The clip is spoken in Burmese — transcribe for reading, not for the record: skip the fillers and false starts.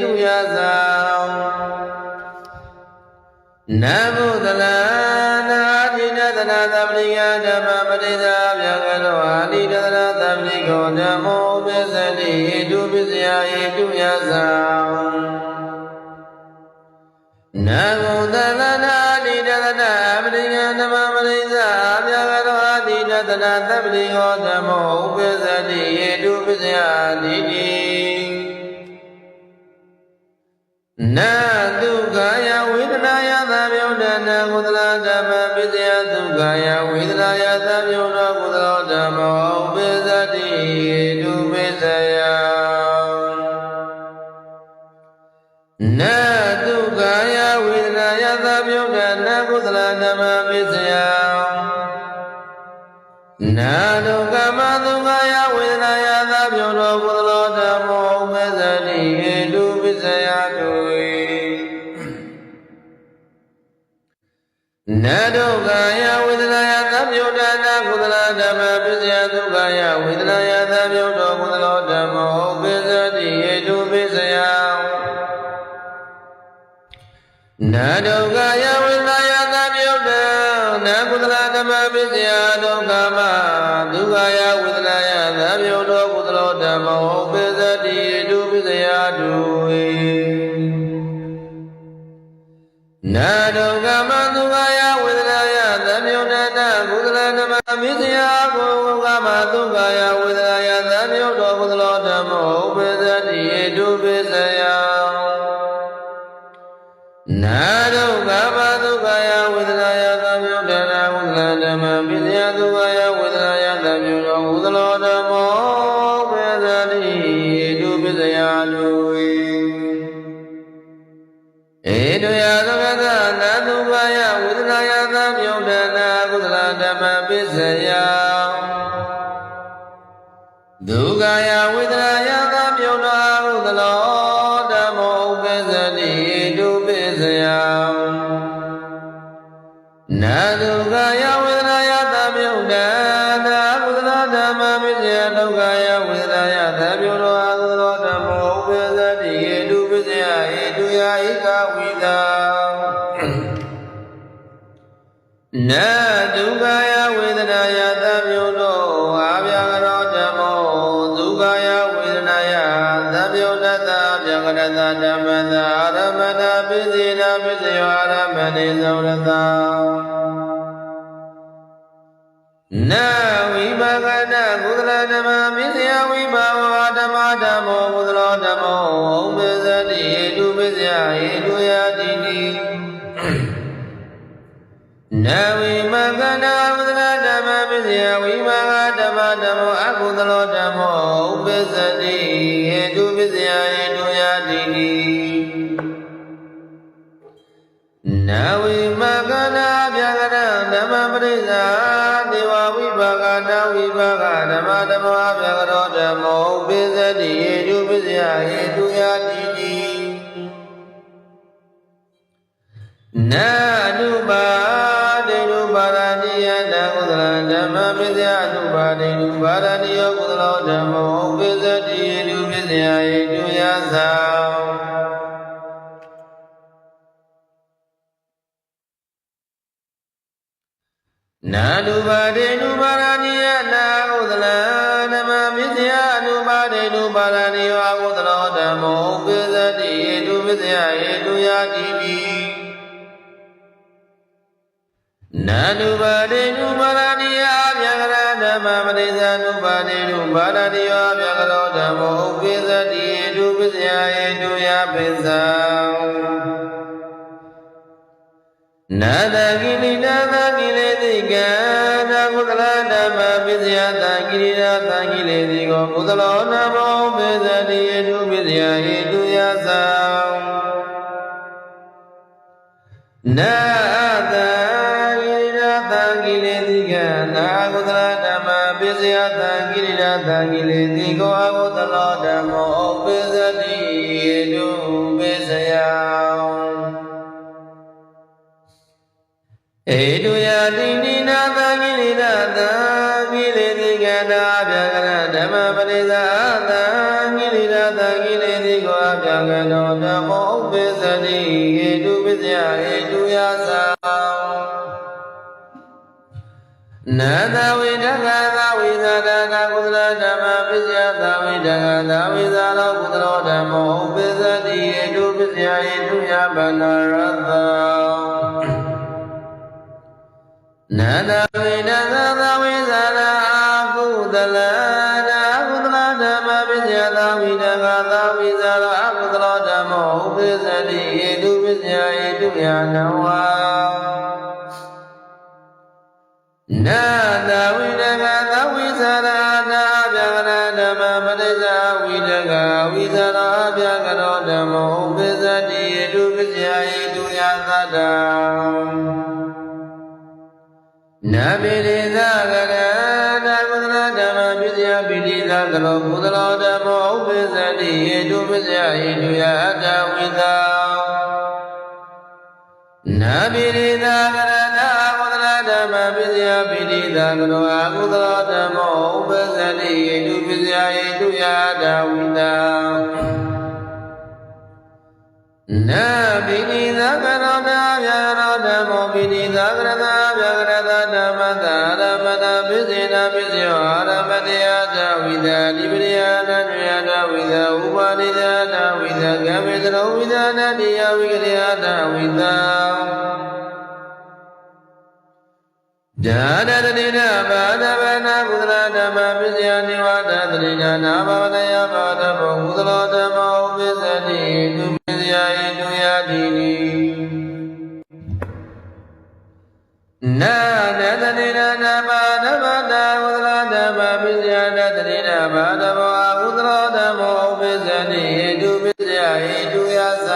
တုယသံနဗုဒ္ဓလာနာတိနသနာသပ္ပိယဓမ္မပရိသဗျာကရောအာတိတသနာသပ္ပိကောဓမ္မောပစ္စတိဟိတုပစ္စယဟိတုယသံနဗုဒ္ဓလာနာတိတသနာပရိယဓမ္မပရိသဗျာကရောအာတိတသနာသပ္ပိကောဓမ္မောပစ္စတိဟိတုပစ္စယတိတိနာတုကာယဝေဒနာယသမြုဒ္ဒနာကုသလဓမ္မပစ္စယတုကာယဝေဒနာယသမြုဒ္ဒကုသလဓမ္မောပစ္စတိတုပစ္စယနာတုကာယဝေဒနာယသမြုဒ္ဒနာကုသလဓမ္မပစ္စယနာတုကမတုကာယဝေဒနာယသမြုဒ္ဒကုသလဓမ္မောပစ္စတိတုပစ္စယတုနာတုကာယဝေဒနာယသမြုဒ္ဒနာကုသလဓမ္မပစ္စယတုကာယဝေဒနာယသမြုဒ္ဒကုသလဓမ္မောပစ္စတိဟိတုပစ္စယနာတုကာယဝေဒနာယသမြုဒ္ဒနာကုသလဓမ္မပစ္စယတုကာမတုကာယဝေဒနာယသမြုဒ္ဒကုသလဓမ္မောပစ္စတိဟိတုပစ္စယတုနာတုကာမတုကာယဝေဒနာယသမြုဒ္ဒနာကုသလဓမ္မပစ္စယကိုကာမတုကာယဝေဒနာယသမြုဒ္ဒကုသလဓမ္မောပစ္စတိဟိတုပစ္စယနာတုကာမတုကာယဝေဒနာယသမြုဒ္ဒနာကုသလဓမ္မပစ္စယတုကာယဝေဒနာယသမြုဒ္ဒကုသလဓမ္မောပစ္စတိဟိတုပစ္စယတုဧတုယသဗ္ဗသနာတုကာယဝေဒနာယသမြုဒ္ဒနာကုသလဓမ္မပစ္စယဒုကာယဝေဒနာယသမြုဒ္ဒကုသလဓမ္မောပစ္စတိဟိတုပစ္စယနာတုကာယဝေဒနာယသမြုဒ္ဒနာကုသလဓမ္မပစ္စယဒုကာယဝေဒနာယသမြုဒ္ဒကုသလဓမ္မောပစ္စတိဟိတုပစ္စယဟိတုယဧကဝိသနာတုကာယဝေဒနာယသမြုဒ္ဒအာဗျာကရောဓမ္မောဒုကာယဝေဒနာယသမြုဒ္ဒသဗျာကရတဓမ္မသအာရမဏပစ္စေနပစ္စယောအာရမဏေသောရတနာဝိပါကနာကုသလဓမ္မပစ္စယဝိပါဝဓမ္မဓမ္မောကုသလဓမ္မောပစ္စတိဟိတုပစ္စယဟိတုယတိတိနာဝိမကနာကုသလဓမ္မပစ္စယဝိပါကဓမ္မဓမ္မောအကုသလဓမ္မောပစ္စတိဟိတုပစ္စယဟိတုယတိတိနာဝိမကနာဗျာကရဓမ္မပရိစ္ဆာဒေဝဝိပါကနာဝိပါကဓမ္မဓမ္မောဗျာကရောဓမ္မောပစ္စတိဟိတုပစ္စယဟိတုယတိတိနာနုပါဒေနုပါရဏိယနာကုသလဓမ္မပစ္စယနုပါဒေနုပါရဏိယောကုသလဓမ္မောပစ္စတိဟိတုပစ္စယဟိတုယသံနာနုပါဒေနုပါရဏိယနာကုသလဓမ္မပစ္စယနုပါဒေနုပါရဏိယောကုသလဓမ္မောပစ္စတိဟိတုပစ္စယဟိတုယတိပိနာနုပါဒေနုပါရဏိယဗျာကရဓမ္မပရိစ္ဆာနုပါဒေနုပါရဏိယောဗျာကရောဓမ္မောပစ္စတိဟိတုပစ္စယဟိတုယပစ္စံနာတကိလိနာတကိလေတိကံနာကုသလဓမ္မပစ္စယတကိရိနာတကိလေတိကောကုသလောနမောပစ္စတိဟိတုပစ္စယဟိတုယသံနာတကိရိနာတကိလေတိကံနာကုသလဓမ္မပစ္စယတကိရိနာတကိလေတိကောအကုသလောဓမ္မောပစ္စတိဟိတုပစ္စယဧတုယတိနိနာသကိလေသာသကိလေတိကနာဗျာကရဓမ္မပရိစ္ဆာသကိလေသာသကိလေတိကောအဗျာကနော နောဓမ္မောဥပ္ပစ္စတိဟေတုပစ္စယဟေတုယသနာသဝိတကသဝိသဒကကုသလဓမ္မပစ္စယသဝိတကသဝိသလောကုသလောဓမ္မောဥပ္ပစ္စတိဟေတုပစ္စယဟေတုယပနာရသနာသဝိတကသဝိသဒကုသလကုသလဓမ္မပစ္စယသဝိတကသဝိသလောအကုသလောဓမ္မောဥပ္ပစ္စတိဟေတုပစ္စယဟေတုယနဝနာသဝိတကသဝိသရာနာဗျာကရဓမ္မပဋိစ္စဝိတကဝိသရာဗျာကရောဓမ္မောဥပ္ပစ္စတိဟေတုပစ္စယဟေတုယသတ္တနာပိရိသကရဏကုသလဓမ္မပစ္စယပိရိသကရောကုသလောဓမ္မောဥပ္ပစ္စတိဟေတုပစ္စယဟေတုယအတ္တဝိသနာပိရိသကရဏဓမ္မပစ္စယပိဋိသကရောအကုသလောဓမ္မောဥပ္ပစ္စတိဟေတုပစ္စယဟေတုယဒဝိတနာပိဋိသကရောနာဗျာရောဓမ္မောပိဋိသကရသဗျာကရသဓမ္မသာရမတပစ္စေနာပစ္စယောအာရမတေယဒဝိတဒီပရိယနာညယဒဝိတဥပါနိဒဒဝိတကမေတရောဝိဒနာတိယဝိကရိယဒဝိတဓာရတတိနာဘာဒဗနာကုသလဓမ္မပစ္စယနိဝါဒတတိနာနာဘဝတယဘာဒဘောကုသလောဓမ္မောပစ္စတိတုပစ္စယဟိတုယတိနိနာနတတိနာနာဘာဒဗနာကုသလဓမ္မပစ္စယနတတိနာဘာဒဘောကုသလောဓမ္မောပစ္စတိဟိတုပစ္စယဟိတုယသ